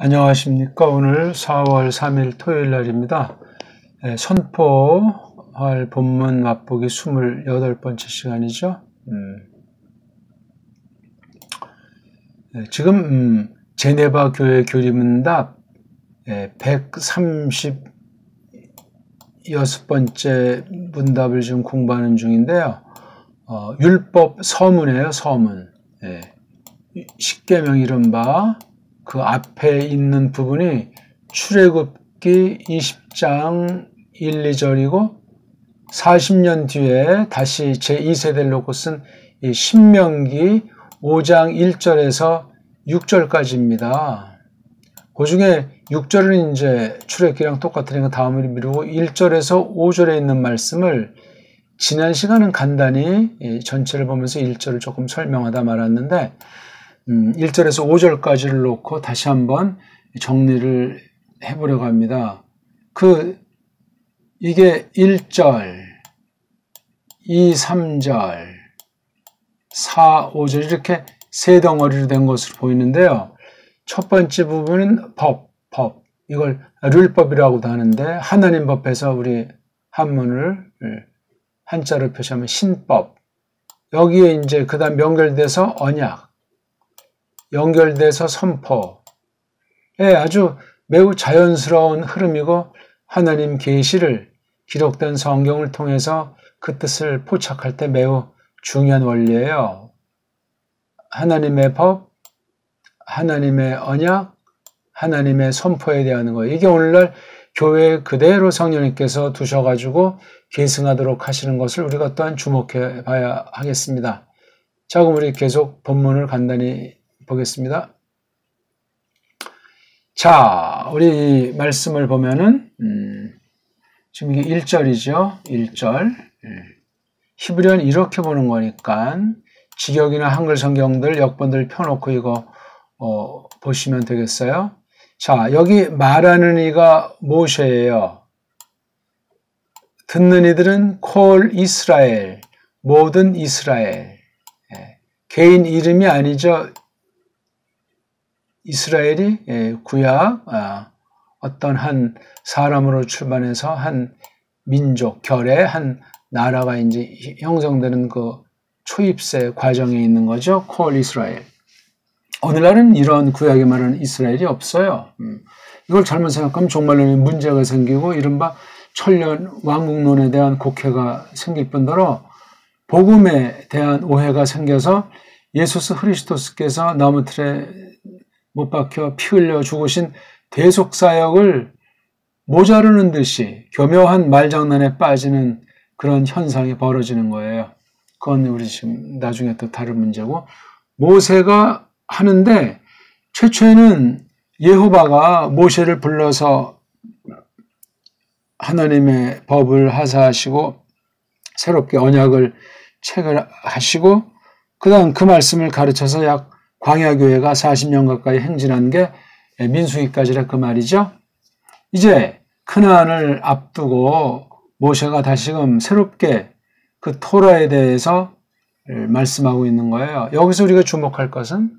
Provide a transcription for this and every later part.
안녕하십니까. 오늘 4월 3일 토요일 날입니다. 선포할 본문 맛보기 28번째 시간이죠. 지금 제네바 교회 교리문답 136번째 문답을 지금 공부하는 중인데요. 율법 서문이에요. 서문. 십계명 이른바 그 앞에 있는 부분이 출애굽기 20장 1, 2절이고 40년 뒤에 다시 제2세대를 놓고 쓴 이 신명기 5장 1절에서 6절까지입니다. 그 중에 6절은 이제 출애굽기랑 똑같으니까 다음을 미루고 1절에서 5절에 있는 말씀을 지난 시간은 간단히 전체를 보면서 1절을 조금 설명하다 말았는데 1절에서 5절까지를 놓고 다시 한번 정리를 해보려고 합니다. 이게 1절, 2, 3절, 4, 5절 이렇게 세 덩어리로 된 것으로 보이는데요. 첫 번째 부분은 법. 이걸 율법이라고도 하는데 하나님 법에서 우리 한문을 한자로 표시하면 신법. 여기에 이제 그 다음 연결돼서 언약. 연결돼서 선포. 아주 매우 자연스러운 흐름이고 하나님 계시를 기록된 성경을 통해서 그 뜻을 포착할 때 매우 중요한 원리예요. 하나님의 법, 하나님의 언약, 하나님의 선포에 대한 거예요. 이게 오늘날 교회에 그대로 성령님께서 두셔가지고 계승하도록 하시는 것을 우리가 또한 주목해 봐야 하겠습니다. 자, 그럼 우리 계속 본문을 간단히 보겠습니다. 자, 우리 말씀을 보면은 지금 이게 1절이죠. 1절. 히브리어는 이렇게 보는 거니까 직역이나 한글 성경들 역본들 펴놓고 이거 보시면 되겠어요. 자, 여기 말하는 이가 모세예요. 듣는 이들은 콜 이스라엘, 모든 이스라엘. 개인 이름이 아니죠. 이스라엘이 구약 어떤 한 사람으로 출발해서 한 민족, 결의 한 나라가 이제 형성되는 그 초입세 과정에 있는 거죠. 콜 이스라엘. 오늘날은 이런 구약에 말하는 이스라엘이 없어요. 이걸 잘못 생각하면 정말로 문제가 생기고 이른바 천년 왕국론에 대한 곡해가 생길 뿐더러 복음에 대한 오해가 생겨서 예수 그리스도께서 나무틀에 못 박혀 피 흘려 죽으신 대속사역을 모자르는 듯이 교묘한 말장난에 빠지는 그런 현상이 벌어지는 거예요. 그건 우리 지금 나중에 또 다른 문제고, 모세가 하는데 최초에는 여호와가 모세를 불러서 하나님의 법을 하사하시고 새롭게 언약을 체결하시고 그 다음 그 말씀을 가르쳐서 약 광야교회가 40년 가까이 행진한 게 민수기까지라 그 말이죠. 이제 크나안을 앞두고 모세가 다시금 새롭게 그 토라에 대해서 말씀하고 있는 거예요. 여기서 우리가 주목할 것은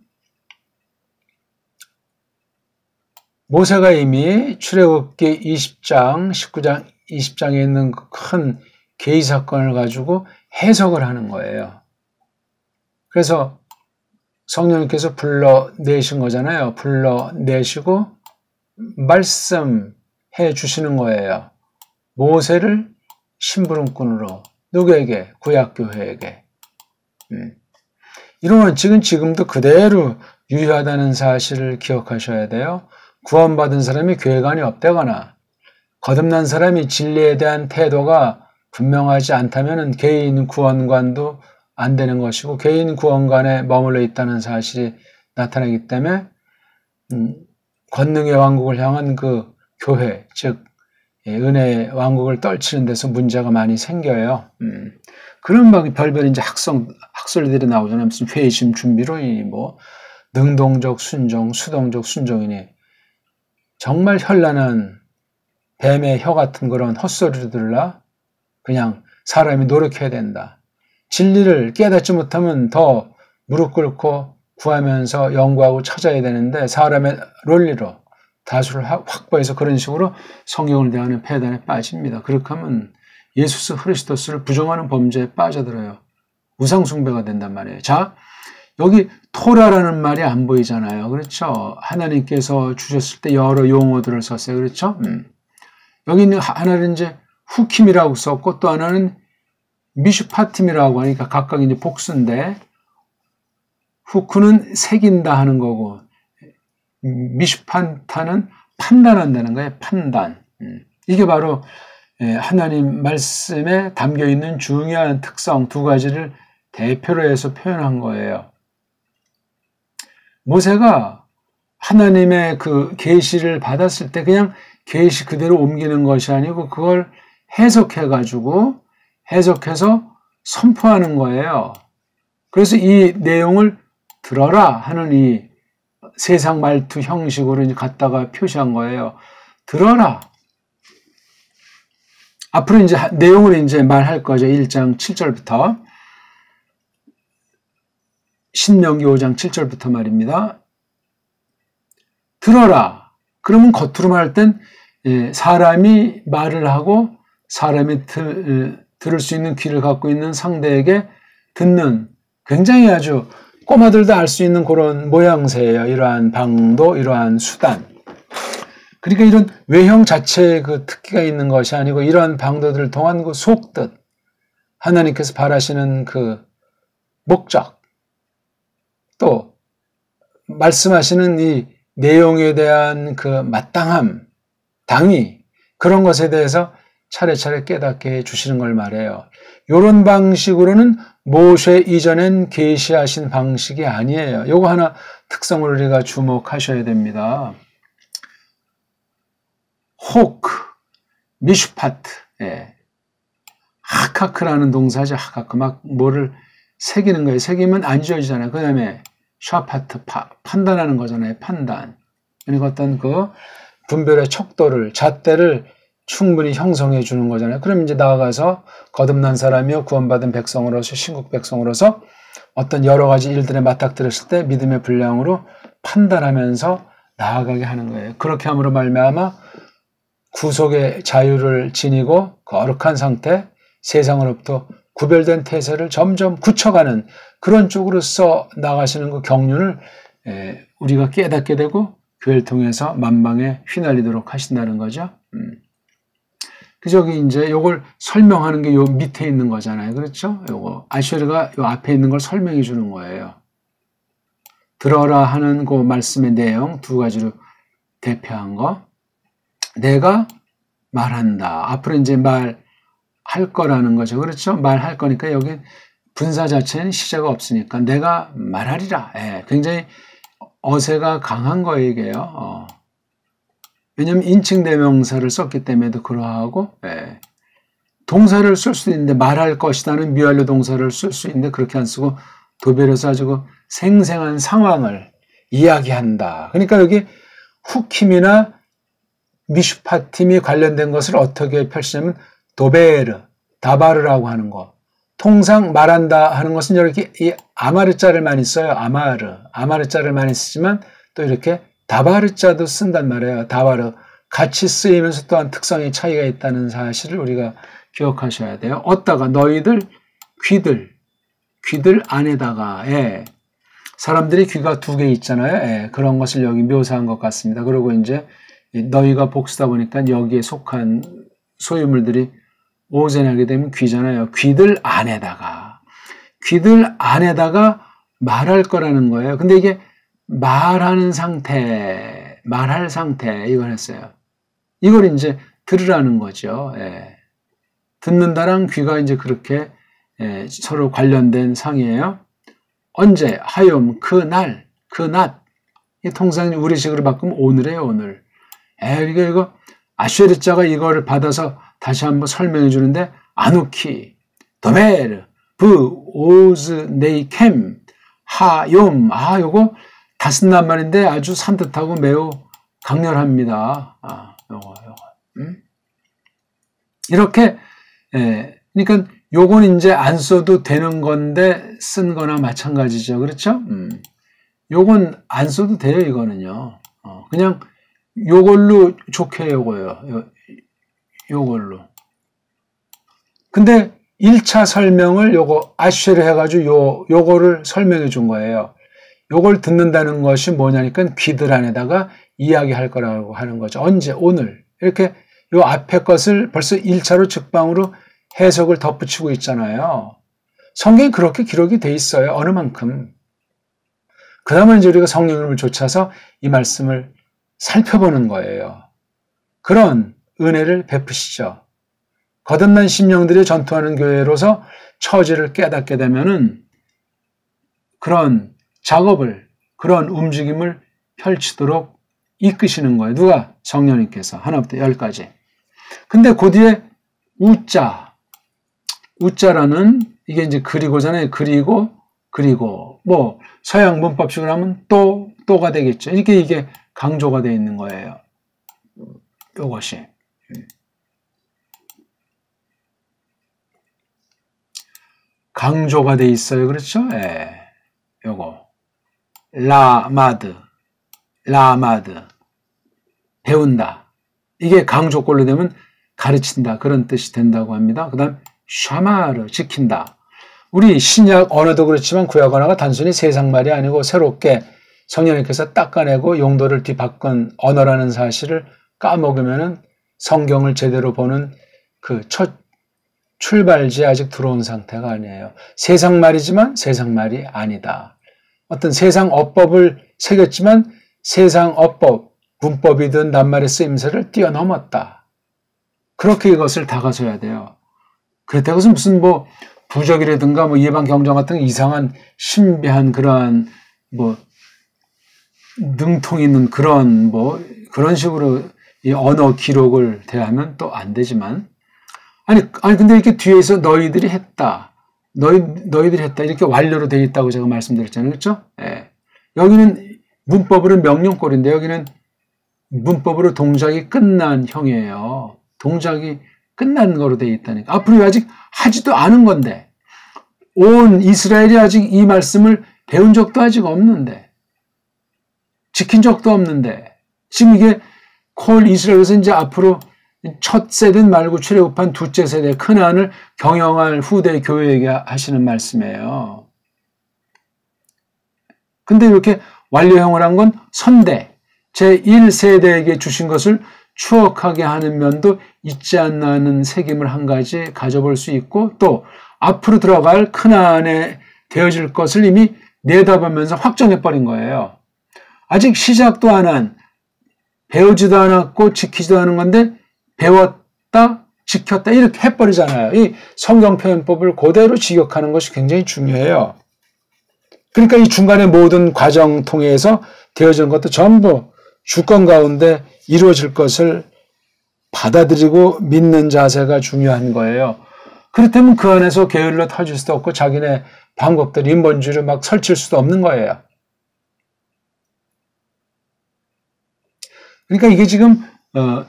모세가 이미 출애굽기 20장, 19장, 20장에 있는 큰 계의 사건을 가지고 해석을 하는 거예요. 그래서 성령님께서 불러내신 거잖아요. 불러내시고 말씀해 주시는 거예요. 모세를 심부름꾼으로 누구에게? 구약교회에게. 이런 원칙은 지금도 그대로 유효하다는 사실을 기억하셔야 돼요. 구원받은 사람이 교회관이 없다거나 거듭난 사람이 진리에 대한 태도가 분명하지 않다면 개인 구원관도 안 되는 것이고 개인 구원관에 머물러 있다는 사실이 나타나기 때문에 권능의 왕국을 향한 그 교회, 즉 은혜의 왕국을 떨치는 데서 문제가 많이 생겨요. 그런 막 별별 이제 학설들이 나오잖아요. 무슨 회심 준비론이니 뭐 능동적 순종, 수동적 순종이니 정말 현란한 뱀의 혀 같은 그런 헛소리들라 그냥 사람이 노력해야 된다. 진리를 깨닫지 못하면 더 무릎 꿇고 구하면서 연구하고 찾아야 되는데 사람의 논리로 다수를 확보해서 그런 식으로 성경을 대하는 폐단에 빠집니다. 그렇게 하면 예수 그리스도를 부정하는 범죄에 빠져들어요. 우상숭배가 된단 말이에요. 자, 여기 토라라는 말이 안 보이잖아요. 그렇죠? 하나님께서 주셨을 때 여러 용어들을 썼어요. 그렇죠? 여기는 하나는 이제 후킴이라고 썼고 또 하나는 미슈파팀이라고 하니까 각각 이제 복수인데 후크는 새긴다 하는 거고 미슈판타는 판단한다는 거예요. 판단. 이게 바로 하나님 말씀에 담겨 있는 중요한 특성 두 가지를 대표로 해서 표현한 거예요. 모세가 하나님의 그 계시를 받았을 때 그냥 계시 그대로 옮기는 것이 아니고 그걸 해석해서 선포하는 거예요. 그래서 이 내용을 들어라 하는 이 세상 말투 형식으로 이제 갖다가 표시한 거예요. 들어라. 앞으로 이제 내용을 이제 말할 거죠. 1장 7절부터. 신명기 5장 7절부터 말입니다. 들어라. 그러면 겉으로 말할 땐 사람이 말을 하고 사람이 들을 수 있는 귀를 갖고 있는 상대에게 듣는 굉장히 아주 꼬마들도 알 수 있는 그런 모양새예요. 이러한 방도, 이러한 수단. 그러니까 이런 외형 자체에 그 특기가 있는 것이 아니고 이러한 방도들을 통한 그 속뜻, 하나님께서 바라시는 그 목적, 또 말씀하시는 이 내용에 대한 그 마땅함, 당위, 그런 것에 대해서 차례차례 깨닫게 해주시는 걸 말해요. 이런 방식으로는 모세 이전엔 계시하신 방식이 아니에요. 요거 하나 특성을 우리가 주목하셔야 됩니다. 호크, 미슈파트, 하카크라는 동사죠. 하카크, 막 뭐를 새기는 거예요. 새기면 안 지워지잖아요. 그 다음에 샤파트, 판단하는 거잖아요. 판단. 그러니까 어떤 그 분별의 척도를, 잣대를 충분히 형성해 주는 거잖아요. 그럼 이제 나아가서 거듭난 사람이요 구원받은 백성으로서 신국 백성으로서 어떤 여러 가지 일들에 맞닥뜨렸을 때 믿음의 분량으로 판단하면서 나아가게 하는 거예요. 그렇게 함으로 말미암아 구속의 자유를 지니고 거룩한 상태, 세상으로부터 구별된 태세를 점점 굳혀가는 그런 쪽으로 써 나가시는 그 경륜을 우리가 깨닫게 되고 교회를 통해서 만방에 휘날리도록 하신다는 거죠. 그 저기 이제 요걸 설명하는 게 요 밑에 있는 거잖아요. 그렇죠? 요거 아쉐르가 요 앞에 있는 걸 설명해 주는 거예요. 들어라 하는 그 말씀의 내용 두 가지로 대표한 거. 내가 말한다. 앞으로 이제 말할 거라는 거죠. 그렇죠? 말할 거니까 여기 분사 자체는 시제가 없으니까 내가 말하리라. 굉장히 어세가 강한 거예요, 이게요. 왜냐하면 인칭 대명사를 썼기 때문에도 그러하고 동사를 쓸 수 있는데 말할 것이다는 미완료 동사를 쓸 수 있는데 그렇게 안 쓰고 도배를 써가지고 생생한 상황을 이야기한다. 그러니까 여기 후킴이나 미슈파팀이 관련된 것을 어떻게 펼치냐면 도베르, 다바르라고 하는 거. 통상 말한다 하는 것은 이렇게 이 아마르자를 많이 써요. 아마르자를 많이 쓰지만 또 이렇게 다바르자도 쓴단 말이에요. 다바르. 같이 쓰이면서 또한 특성의 차이가 있다는 사실을 우리가 기억하셔야 돼요. 어디다가 너희들 귀들 안에다가 사람들이 귀가 두 개 있잖아요. 그런 것을 여기 묘사한 것 같습니다. 그리고 이제 너희가 복수다 보니까 여기에 속한 소유물들이 오전하게 되면 귀잖아요. 귀들 안에다가 말할 거라는 거예요. 근데 이게 말할 상태 이걸 했어요. 이걸 이제 들으라는 거죠. 듣는다랑 귀가 이제 그렇게 서로 관련된 상이에요. 언제, 하욤, 그날, 그낮. 통상 우리식으로 바꾸면 오늘이에요, 오늘. 이거 아쉐르자가 이거를 받아서 다시 한번 설명해 주는데 아누키, 도메르, 브, 오즈, 네이캠, 하욤. 요거 다섯 낱말인데 아주 산뜻하고 매우 강렬합니다. 요거. 이렇게, 그러니까 요건 이제 안 써도 되는 건데 쓴 거나 마찬가지죠. 그렇죠? 요건 안 써도 돼요, 이거는요. 그냥 요걸로 좋게 요거예요. 요걸로. 근데 1차 설명을 요거 아쉬를 해가지고 요거를 설명해 준 거예요. 요걸 듣는다는 것이 뭐냐니까 귀들 안에다가 이야기할 거라고 하는 거죠. 언제? 오늘. 이렇게 요 앞에 것을 벌써 1차로 즉방으로 해석을 덧붙이고 있잖아요. 성경에 그렇게 기록이 돼 있어요. 어느 만큼. 그 다음에 이제 우리가 성령님을 좇아서 이 말씀을 살펴보는 거예요. 그런 은혜를 베푸시죠. 거듭난 심령들이 전투하는 교회로서 처지를 깨닫게 되면은 그런 작업을, 그런 움직임을 펼치도록 이끄시는 거예요. 누가? 성령님께서. 하나부터 10까지. 근데 그 뒤에 우자라는 이게 이제 그리고잖아요. 그리고 뭐 서양 문법식으로 하면 또가 되겠죠. 이게 강조가 되어 있는 거예요. 요것이. 강조가 돼 있어요. 그렇죠? 예. 요거. 라마드. 배운다. 이게 강조꼴로 되면 가르친다. 그런 뜻이 된다고 합니다. 그 다음, 샤마르. 지킨다. 우리 신약 언어도 그렇지만 구약 언어가 단순히 세상말이 아니고 새롭게 성령님께서 닦아내고 용도를 뒤바꾼 언어라는 사실을 까먹으면은 성경을 제대로 보는 그 첫 출발지에 아직 들어온 상태가 아니에요. 세상말이지만 세상말이 아니다. 어떤 세상 어법을 새겼지만 세상 어법, 문법이든 낱말의 쓰임새를 뛰어넘었다. 그렇게 이것을 다가서야 돼요. 그렇다고 해서 무슨 뭐 부적이라든가 뭐 예방 경정 같은 이상한 신비한 그러한 뭐 능통 있는 그런 식으로 이 언어 기록을 대하면 또 안 되지만 아니 근데 이렇게 뒤에서 너희들이 했다. 너희들이 했다. 이렇게 완료로 되어 있다고 제가 말씀드렸잖아요. 그렇죠? 예. 여기는 문법으로 명령꼴인데 여기는 문법으로 동작이 끝난 형이에요. 동작이 끝난 거로 되어 있다니까. 앞으로 아직 하지도 않은 건데 온 이스라엘이 아직 이 말씀을 배운 적도 아직 없는데 지킨 적도 없는데 지금 이게 콜 이스라엘에서 이제 앞으로 첫 세대 말고 출애굽한 둘째 세대 크나안을 경영할 후대 교회에게 하시는 말씀이에요. 근데 이렇게 완료형을 한 건 선대 제1세대에게 주신 것을 추억하게 하는 면도 있지 않나 하는 색임을 한 가지 가져볼 수 있고 또 앞으로 들어갈 크나안에 되어질 것을 이미 내다보면서 확정해버린 거예요. 아직 시작도 안 한 배우지도 않았고 지키지도 않은 건데 배웠다, 지켰다 이렇게 해버리잖아요. 이 성경 표현법을 그대로 직역하는 것이 굉장히 중요해요. 그러니까 이 중간에 모든 과정 통해서 되어지는 것도 전부 주권 가운데 이루어질 것을 받아들이고 믿는 자세가 중요한 거예요. 그렇다면 그 안에서 게을러 터질 수도 없고 자기네 방법들 인본주의를 막 설칠 수도 없는 거예요. 그러니까 이게 지금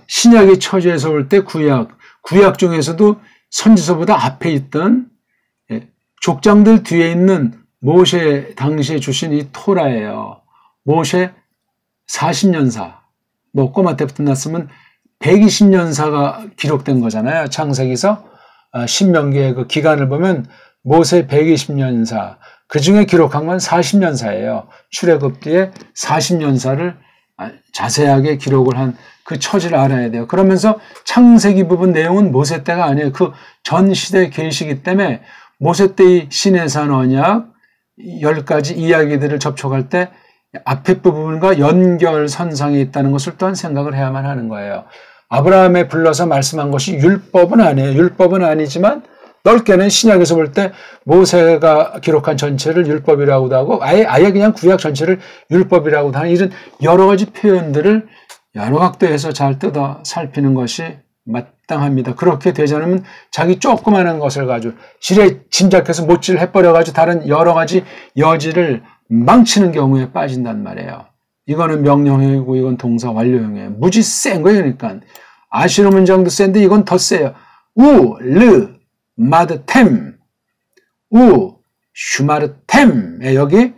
신약의 처지에서 올 때 구약 중에서도 선지서보다 앞에 있던 족장들 뒤에 있는 모세 당시에 주신 이 토라예요. 모세 40년사, 뭐 꼬마 때부터 났으면 120년사가 기록된 거잖아요. 창세기서 신명기의 그 기간을 보면 모세 120년사, 그 중에 기록한 건 40년사예요. 출애굽 뒤에 40년사를 자세하게 기록을 한 그 처지를 알아야 돼요. 그러면서 창세기 부분 내용은 모세 때가 아니에요. 그 전 시대 계시기 때문에 모세 때의 시내산 언약 10가지 이야기들을 접촉할 때 앞에 부분과 연결선상에 있다는 것을 또한 생각을 해야만 하는 거예요. 아브라함에 불러서 말씀한 것이 율법은 아니에요. 율법은 아니지만 넓게는 신약에서 볼 때 모세가 기록한 전체를 율법이라고도 하고 아예 그냥 구약 전체를 율법이라고도 하는 이런 여러 가지 표현들을 여러 각도에서 잘 뜯어 살피는 것이 마땅합니다. 그렇게 되지 않으면 자기 조그마한 것을 가지고 지레 짐작해서 못질 해버려가지고 다른 여러 가지 여지를 망치는 경우에 빠진단 말이에요. 이거는 명령형이고 이건 동사 완료형이에요. 무지 센 거예요. 그러니까 아시로 문장도 센데 이건 더 세요. 르 마드 템 슈마르 템 여기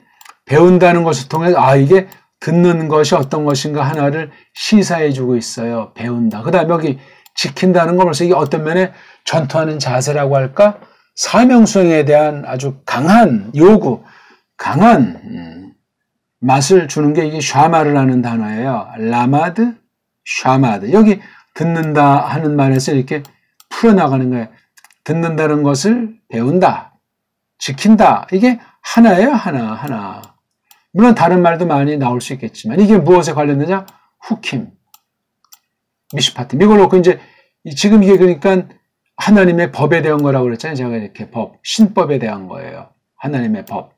배운다는 것을 통해 이게 듣는 것이 어떤 것인가 하나를 시사해주고 있어요. 배운다. 그 다음에 여기 지킨다는 건 벌써 이게 어떤 면에 전투하는 자세라고 할까? 사명 수행에 대한 아주 강한 요구, 강한 맛을 주는 게 이게 샤마르라는 단어예요. 라마드, 샤마드. 여기 듣는다 하는 말에서 이렇게 풀어나가는 거예요. 듣는다는 것을 배운다, 지킨다. 이게 하나예요, 하나. 물론 다른 말도 많이 나올 수 있겠지만 이게 무엇에 관련되냐? 후킴, 미슈파티. 이걸 놓고 이제 지금 이게 그러니까 하나님의 법에 대한 거라고 그랬잖아요. 제가 이렇게 법, 신법에 대한 거예요. 하나님의 법.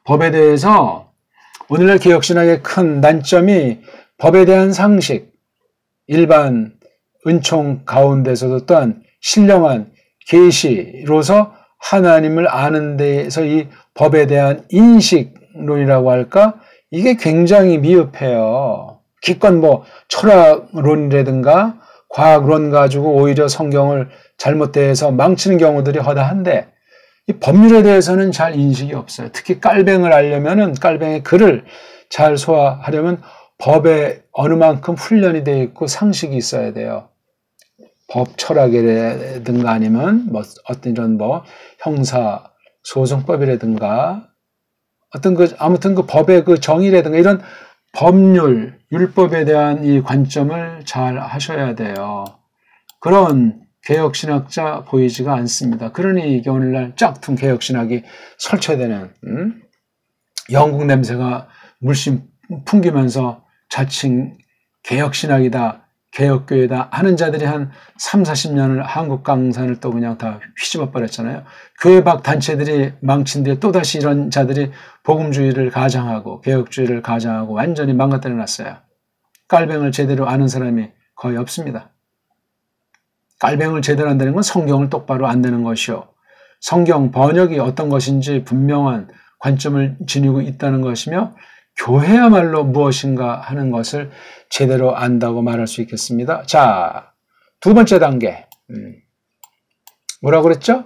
법에 대해서 오늘날 개혁신학의 큰 난점이 법에 대한 상식, 일반 은총 가운데서도 또한 신령한 계시로서 하나님을 아는 데에서 이 법에 대한 인식론이라고 할까? 이게 굉장히 미흡해요. 기껏 뭐 철학론이라든가 과학론 가지고 오히려 성경을 잘못돼서 망치는 경우들이 허다한데 이 법률에 대해서는 잘 인식이 없어요. 특히 깔뱅을 알려면은 깔뱅의 글을 잘 소화하려면 법에 어느 만큼 훈련이 되어 있고 상식이 있어야 돼요. 법 철학이라든가 아니면 뭐 어떤 이런 뭐 형사 소송법이라든가 어떤 아무튼 그 법의 그 정의라든가 이런 법률, 율법에 대한 이 관점을 잘 하셔야 돼요. 그런 개혁신학자 보이지가 않습니다. 그러니 이게 오늘날 짝퉁 개혁신학이 설치되는 영국 냄새가 물씬 풍기면서 자칭 개혁신학이다, 개혁교회다 하는 자들이 한 3, 40년을 한국 강산을 또 그냥 다 휘집어 버렸잖아요. 교회 밖 단체들이 망친 뒤에 또다시 이런 자들이 복음주의를 가장하고 개혁주의를 가장하고 완전히 망가뜨려 놨어요. 깔뱅을 제대로 아는 사람이 거의 없습니다. 깔뱅을 제대로 한다는 건 성경을 똑바로 안다는 것이요. 성경 번역이 어떤 것인지 분명한 관점을 지니고 있다는 것이며 교회야말로 무엇인가 하는 것을 제대로 안다고 말할 수 있겠습니다. 자, 두 번째 단계. 뭐라고 그랬죠?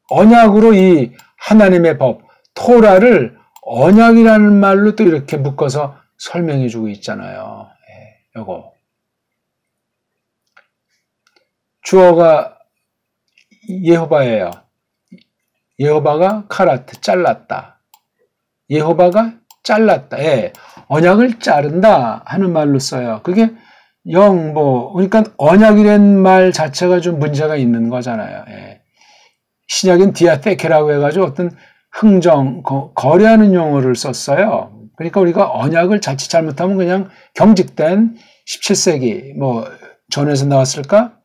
언약으로 이 하나님의 법, 토라를 언약이라는 말로 또 이렇게 묶어서 설명해 주고 있잖아요. 요거. 주어가 예호바예요. 예호바가 카라트, 잘랐다. 예호바가 잘랐다. 언약을 자른다 하는 말로 써요. 그게 그러니까 언약이라는 말 자체가 좀 문제가 있는 거잖아요. 신약인 디아테케라고 해가지고 어떤 흥정, 거래하는 용어를 썼어요. 그러니까 우리가 언약을 자칫 잘못하면 그냥 경직된 17세기 뭐 전에서 나왔을까?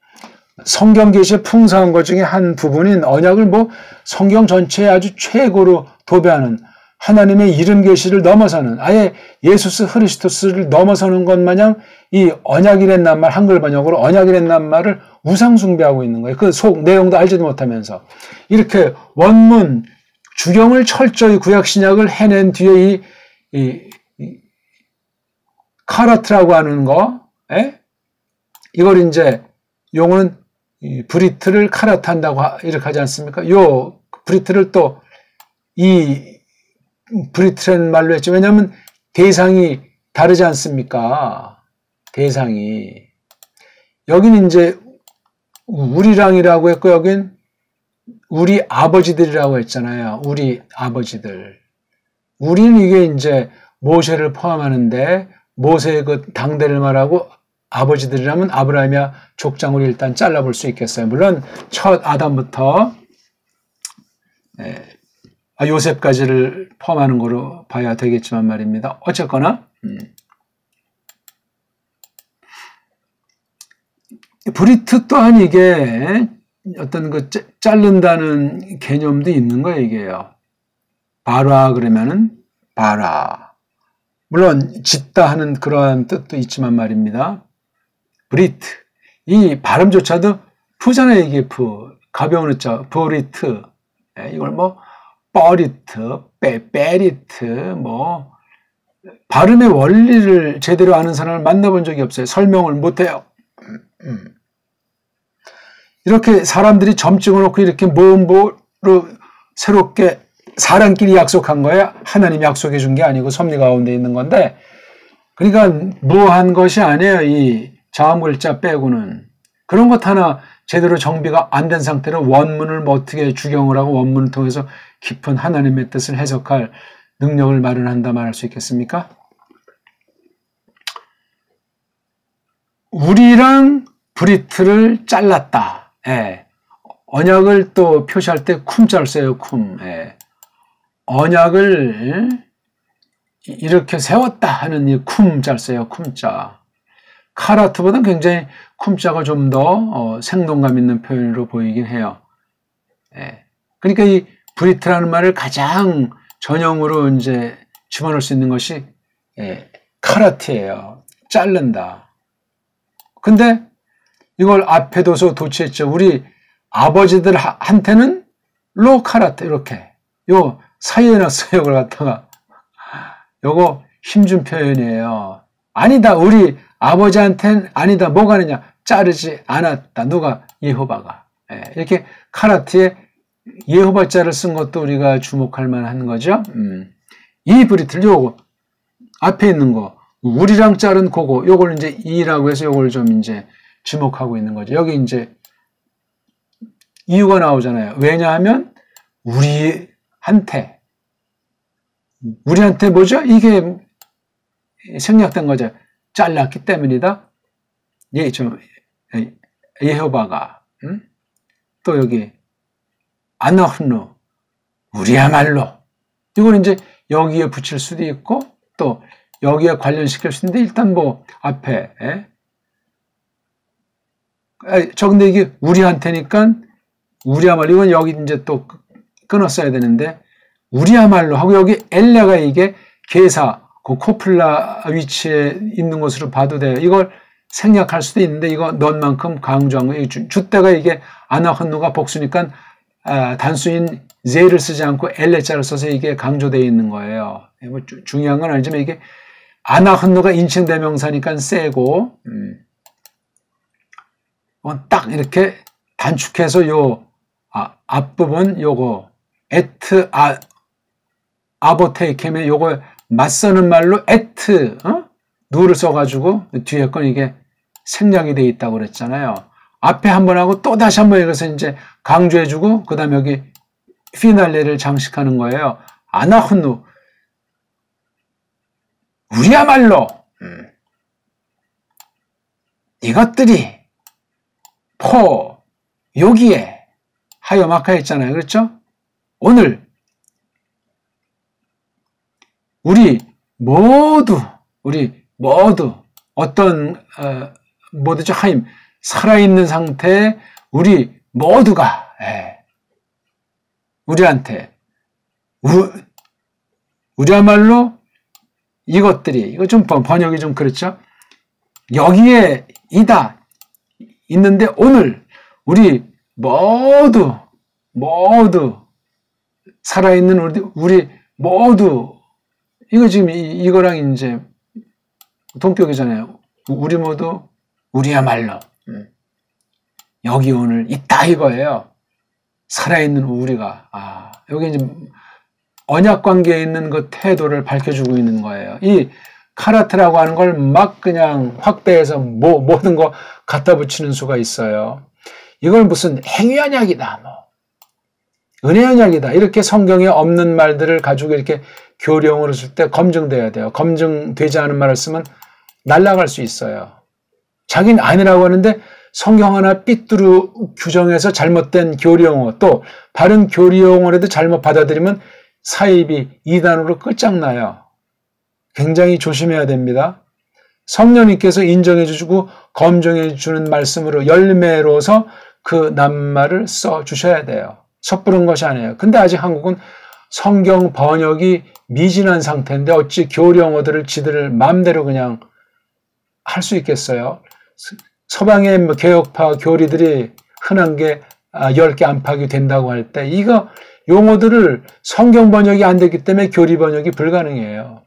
성경 계시에 풍성한 것 중에 한 부분인 언약을 뭐 성경 전체에 아주 최고로 도배하는 하나님의 이름 계시를 넘어서는 아예 예수스 흐리스토스를 넘어서는 것 마냥 이 언약이란 말 한글 번역으로 언약이란 말을 우상 숭배하고 있는 거예요. 그 속 내용도 알지도 못하면서 이렇게 원문 주경을 철저히 구약 신약을 해낸 뒤에 이 카라트라고 하는 거, 이걸 이제 용어는 브리트를 카라트한다고 이렇게 하지 않습니까? 요 브리트를 또 이 브리트라는 말로 했죠. 왜냐하면 대상이 다르지 않습니까? 대상이. 여기는 이제 우리랑이라고 했고 여긴 우리 아버지들이라고 했잖아요. 우리 아버지들. 우리는 이게 이제 모세를 포함하는데 모세의 그 당대를 말하고 아버지들이라면 아브라함이야 족장으로 일단 잘라볼 수 있겠어요. 물론 첫 아담부터 요셉까지를 포함하는 거로 봐야 되겠지만 말입니다. 어쨌거나 브리트 또한 이게 어떤 그 자른다는 개념도 있는 거예요. 이게요. 바라 그러면은 바라. 물론 짓다 하는 그러한 뜻도 있지만 말입니다. 브리트. 이 발음조차도 푸잖아요. 이게 푸. 가벼운 으자 브리트. 이걸 뭐 버리트, 베리트 뭐 발음의 원리를 제대로 아는 사람을 만나본 적이 없어요. 설명을 못해요. 이렇게 사람들이 점 찍어놓고 이렇게 모음보로 새롭게 사람끼리 약속한 거야. 하나님 약속해 준 게 아니고 섭리 가운데 있는 건데 그러니까 무한 것이 아니에요. 이 자음글자 빼고는. 그런 것 하나 제대로 정비가 안 된 상태로 원문을 뭐 어떻게 주경을 하고 원문을 통해서 깊은 하나님의 뜻을 해석할 능력을 마련한다 말할 수 있겠습니까? 우리랑 브리트를 잘랐다. 예. 언약을 또 표시할 때 쿰자를 써요. 쿰. 예. 언약을 이렇게 세웠다 하는 이 쿰자를 써요. 쿰자. 카라트보다는 굉장히 쿰자가 좀 더 생동감 있는 표현으로 보이긴 해요. 예. 그러니까 이 브리트라는 말을 가장 전형으로 이제 집어넣을 수 있는 것이 카라트예요. 자른다. 근데 이걸 앞에 둬서 도치했죠. 우리 아버지들한테는 로카라트 이렇게 요 사이에 놨어요. 이걸 갖다가 요거 힘준 표현이에요. 아니다. 우리 아버지한테는 아니다. 뭐가 아니냐. 자르지 않았다. 누가? 예호바가. 이렇게 카라트에 예호바자를 쓴 것도 우리가 주목할 만한 거죠. 이 브리틀 요거 앞에 있는 거 우리랑 자른 그거 요걸 이제 이라고 해서 요걸 좀 이제 주목하고 있는 거죠. 여기 이제 이유가 나오잖아요. 왜냐하면 우리한테 뭐죠? 이게 생략된 거죠. 잘랐기 때문이다. 예, 예호바가 또 여기 아나흐누 우리야말로 이걸 이제 여기에 붙일 수도 있고 또 여기에 관련시킬 수 있는데 일단 뭐 앞에 저 근데 이게 우리한테니까 우리야말로 이건 여기 이제 또 끊었어야 되는데 우리야말로 하고 여기 엘레가 이게 계사 그 코플라 위치에 있는 것으로 봐도 돼요. 이걸 생략할 수도 있는데 이거 넌 만큼 강조한 거예요. 주때가 이게 아나흐누가 복수니까 단수인 제를 쓰지 않고 엘레자를 써서 이게 강조되어 있는 거예요. 뭐 중요한 건 아니지만 이게 아나흐누가 인칭 대명사니까 세고 딱 이렇게 단축해서 요 앞부분 요거 에트 아보테이켐에 요거 맞서는 말로 에트 누를 써가지고 뒤에 건 이게 생략이 돼 있다고 그랬잖아요. 앞에 한 번 하고 또 다시 한 번 이것서 이제 강조해주고 그 다음에 여기 피날레를 장식하는 거예요. 아나흐누 우리야말로 이것들이 여기에 하여 마카 했잖아요. 그렇죠? 오늘 우리 모두 어떤 뭐죠? 하임 살아있는 상태에 우리 모두가 우리한테 우리야말로 이것들이 이거 좀 번역이 좀 그렇죠? 여기에 있는데 오늘 우리 모두 살아있는 우리 모두 이거 지금 이거랑 이제 동격이잖아요. 우리 모두 우리야말로 여기 오늘 있다 이거예요. 살아있는 우리가 여기 이제 언약 관계에 있는 그 태도를 밝혀주고 있는 거예요. 이 카라트라고 하는 걸 막 그냥 확대해서 모든 거 갖다 붙이는 수가 있어요. 이걸 무슨 행위 언약이다, 은혜 언약이다 이렇게 성경에 없는 말들을 가지고 이렇게 교령으로 쓸 때 검증돼야 돼요. 검증되지 않은 말을 쓰면 날아갈 수 있어요. 자기는 아니라고 하는데 성경 하나 삐뚤어 규정해서 잘못된 교리용어 또 바른 교리용어라도 잘못 받아들이면 사입이 이단으로 끝장나요. 굉장히 조심해야 됩니다. 성령님께서 인정해 주시고 검증해 주는 말씀으로 열매로서 그 낱말을 써 주셔야 돼요. 섣부른 것이 아니에요. 근데 아직 한국은 성경 번역이 미진한 상태인데 어찌 교리용어들을 지들 마음대로 그냥 할 수 있겠어요? 서방의 개혁파 교리들이 흔한 게 10개 안팎이 된다고 할 때 이거 용어들을 성경 번역이 안 되기 때문에 교리 번역이 불가능해요.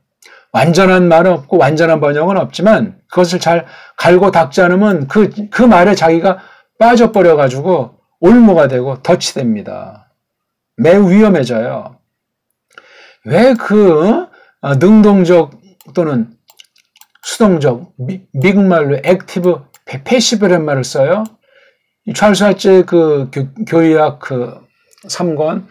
완전한 말은 없고 완전한 번역은 없지만 그것을 잘 갈고 닦지 않으면 그 말에 자기가 빠져버려가지고 올무가 되고 덫이 됩니다. 매우 위험해져요. 왜 능동적 또는 수동적, 미국 말로 액티브 패시브라는 말을 써요. 찰스 하츠의 그 교의학 그 3권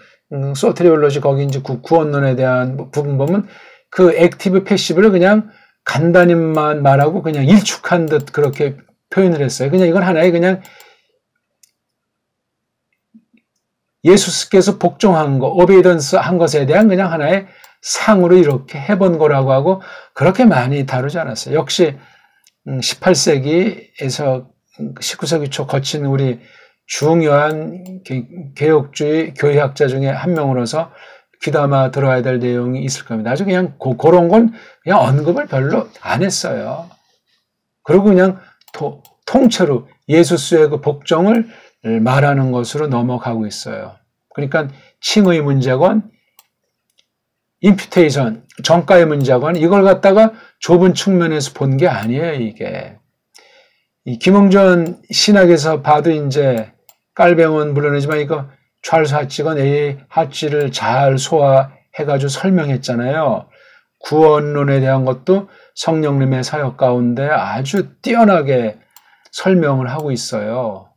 소테리올로지 거기 이제 구원론에 대한 부분 보면 그 액티브 패시브를 그냥 간단히만 말하고 그냥 일축한 듯 그렇게 표현을 했어요. 그냥 이건 하나의 그냥 예수께서 복종한 거, 오베이던스 한 것에 대한 그냥 하나의 상으로 이렇게 해본 거라고 하고 그렇게 많이 다루지 않았어요. 역시 18세기에서 19세기 초 거친 우리 중요한 개혁주의 교회학자 중에 한 명으로서 귀담아 들어야 될 내용이 있을 겁니다. 아주 그냥 그런 건 그냥 언급을 별로 안 했어요. 그리고 그냥 통째로 예수스의 그 복종을 말하는 것으로 넘어가고 있어요. 그러니까 칭의 문제건 임퓨테이션, 정가의 문제건 이걸 갖다가 좁은 측면에서 본 게 아니에요, 이게. 이 김홍전 신학에서 봐도 이제 깔뱅은 물론이지만 이거 찰스 하치건 A 하치를 잘 소화해가지고 설명했잖아요. 구원론에 대한 것도 성령님의 사역 가운데 아주 뛰어나게 설명을 하고 있어요.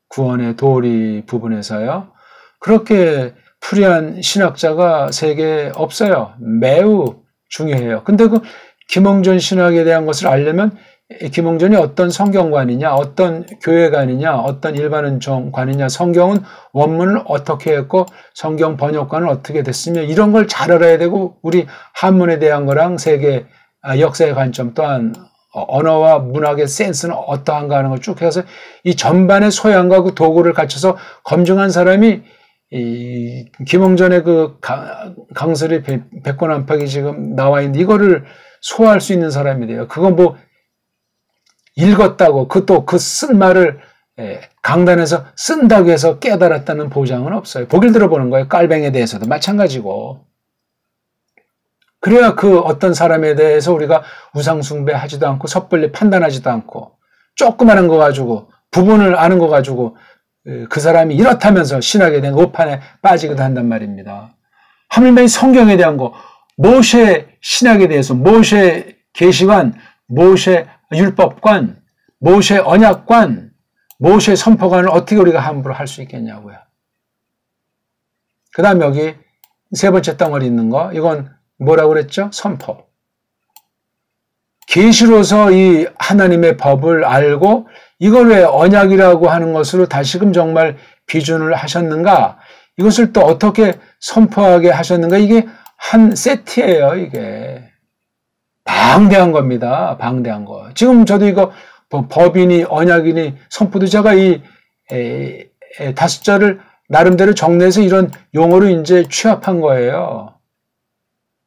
구원의 도리 부분에서요. 그렇게 풀이한 신학자가 세계에 없어요. 매우 중요해요. 근데 그 김홍전 신학에 대한 것을 알려면 김홍전이 어떤 성경관이냐, 어떤 교회관이냐, 어떤 일반은총관이냐, 성경은 원문을 어떻게 했고 성경 번역관은 어떻게 됐으며 이런 걸 잘 알아야 되고 우리 한문에 대한 거랑 세계 역사의 관점 또한 언어와 문학의 센스는 어떠한가 하는 걸 쭉 해서 이 전반의 소양과 그 도구를 갖춰서 검증한 사람이 이 김홍전의 그 강설이 100권 안팎이 지금 나와 있는데 이거를 소화할 수 있는 사람이 돼요. 그건 뭐 읽었다고 그 쓴 말을 강단에서 쓴다고 해서 깨달았다는 보장은 없어요. 보길 들어보는 거예요. 깔뱅에 대해서도 마찬가지고. 그래야 그 어떤 사람에 대해서 우리가 우상숭배하지도 않고 섣불리 판단하지도 않고 조그마한 거 가지고 부분을 아는 거 가지고 그 사람이 이렇다면서 신학에 대한 오판에 빠지기도 한단 말입니다. 하물며 성경에 대한 거, 모세 신학에 대해서 모세 계시관, 모세 율법관, 모세 언약관, 모세 선포관을 어떻게 우리가 함부로 할 수 있겠냐고요. 그 다음 여기 세 번째 덩어리 있는 거, 이건 뭐라고 그랬죠? 선포. 계시로서 이 하나님의 법을 알고 이걸 왜 언약이라고 하는 것으로 다시금 정말 비준을 하셨는가? 이것을 또 어떻게 선포하게 하셨는가? 이게 한 세트예요, 이게. 방대한 겁니다. 방대한 거. 지금 저도 이거 법이니 언약이니 선포도 제가 이 5자를 나름대로 정리해서 이런 용어로 이제 취합한 거예요.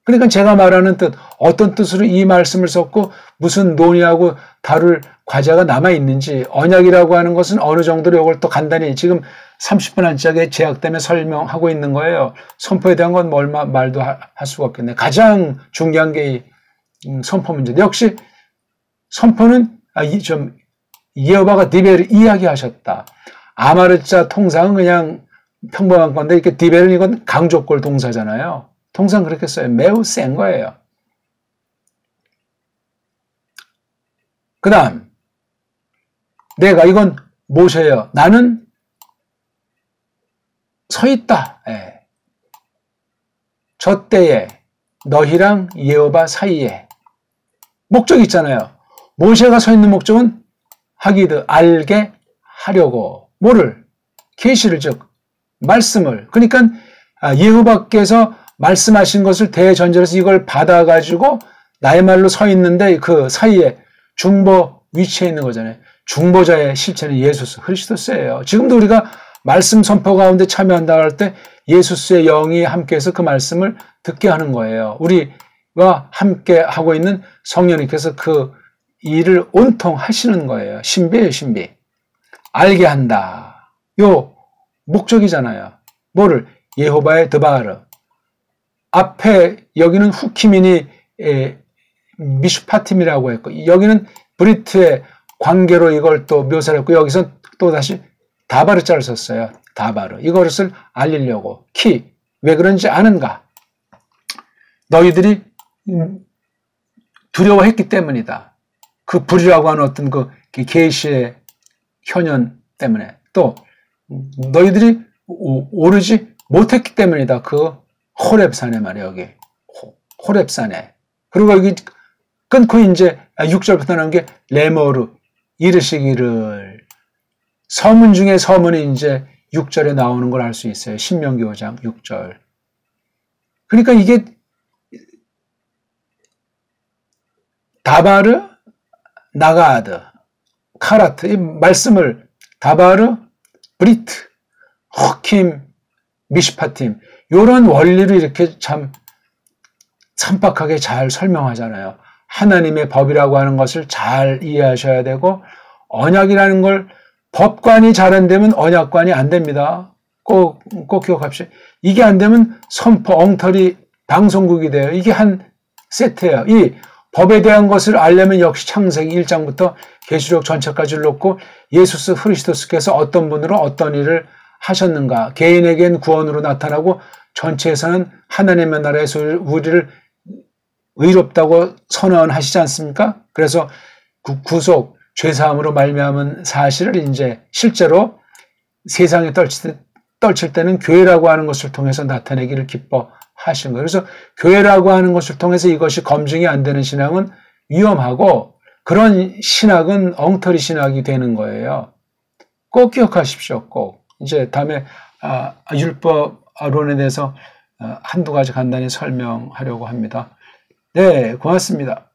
그러니까 제가 말하는 뜻, 어떤 뜻으로 이 말씀을 썼고 무슨 논의하고 다룰 과제가 남아있는지 언약이라고 하는 것은 어느 정도로 이걸 또 간단히 지금 30분 안짝에 제약 때문에 설명하고 있는 거예요. 선포에 대한 건 뭐 얼마 말도 할 수가 없겠네. 가장 중요한 게 이 선포 문제인데 역시 선포는 예호바가 디벨을 이야기하셨다. 아마르자 통상은 그냥 평범한 건데 이렇게 디벨은 이건 강조골 동사잖아요. 통상 그렇게 써요. 매우 센 거예요. 그 다음 내가 이건 모세예요. 나는 서 있다. 예. 저 때에 너희랑 여호와 사이에 목적이 있잖아요. 모세가 서 있는 목적은 하기드 알게 하려고 뭐를 계시를 즉 말씀을 그러니까 여호와께서 말씀하신 것을 대전제로서 이걸 받아가지고 나의 말로 서 있는데 그 사이에 중보 위치에 있는 거잖아요. 중보자의 실체는 예수스 그리스도스예요. 지금도 우리가 말씀 선포 가운데 참여한다고 할 때 예수스의 영이 함께해서 그 말씀을 듣게 하는 거예요. 우리와 함께 하고 있는 성령님께서 그 일을 온통 하시는 거예요. 신비예요, 신비. 알게 한다. 요 목적이잖아요. 뭐를? 예호바의 드바르. 앞에 여기는 후키민이 미슈파팀이라고 했고 여기는 브리트의 관계로 이걸 또 묘사를 했고 여기서 또 다시 다바르자를 썼어요. 다바르. 이것을 알리려고. 왜 그런지 아는가? 너희들이 두려워했기 때문이다. 그 불이라고 하는 어떤 그 계시의 현현 때문에, 또 너희들이 오르지 못했기 때문이다. 그 호렙산에 말이야, 여기 호렙산에. 그리고 여기 끊고 이제 6절부터 나온 게 레모르 이르시기를, 서문 중에 서문이 이제 6절에 나오는 걸 알 수 있어요. 신명기 5장 6절. 그러니까 이게 다바르, 나가드, 카라트, 이 말씀을 다바르, 브리트, 허킴, 미시파팀, 이런 원리를 이렇게 참 산박하게 잘 설명하잖아요. 하나님의 법이라고 하는 것을 잘 이해하셔야 되고, 언약이라는 걸 법관이 잘 안 되면 언약관이 안 됩니다. 꼭 기억합시다. 이게 안 되면 선포, 엉터리, 방송국이 돼요. 이게 한 세트예요. 이 법에 대한 것을 알려면 역시 창세기 1장부터 계시록 전체까지를 놓고 예수 그리스도께서 어떤 분으로 어떤 일을 하셨는가, 개인에겐 구원으로 나타나고 전체에서는 하나님의 나라에서 우리를 의롭다고 선언하시지 않습니까? 그래서 구속, 죄사함으로 말미암은 사실을 이제 실제로 세상에 떨칠 때는 교회라고 하는 것을 통해서 나타내기를 기뻐하신 거예요. 그래서 교회라고 하는 것을 통해서 이것이 검증이 안 되는 신앙은 위험하고, 그런 신학은 엉터리 신학이 되는 거예요. 꼭 기억하십시오. 꼭. 이제 다음에 율법론에 대해서 한두 가지 간단히 설명하려고 합니다. 네, 고맙습니다.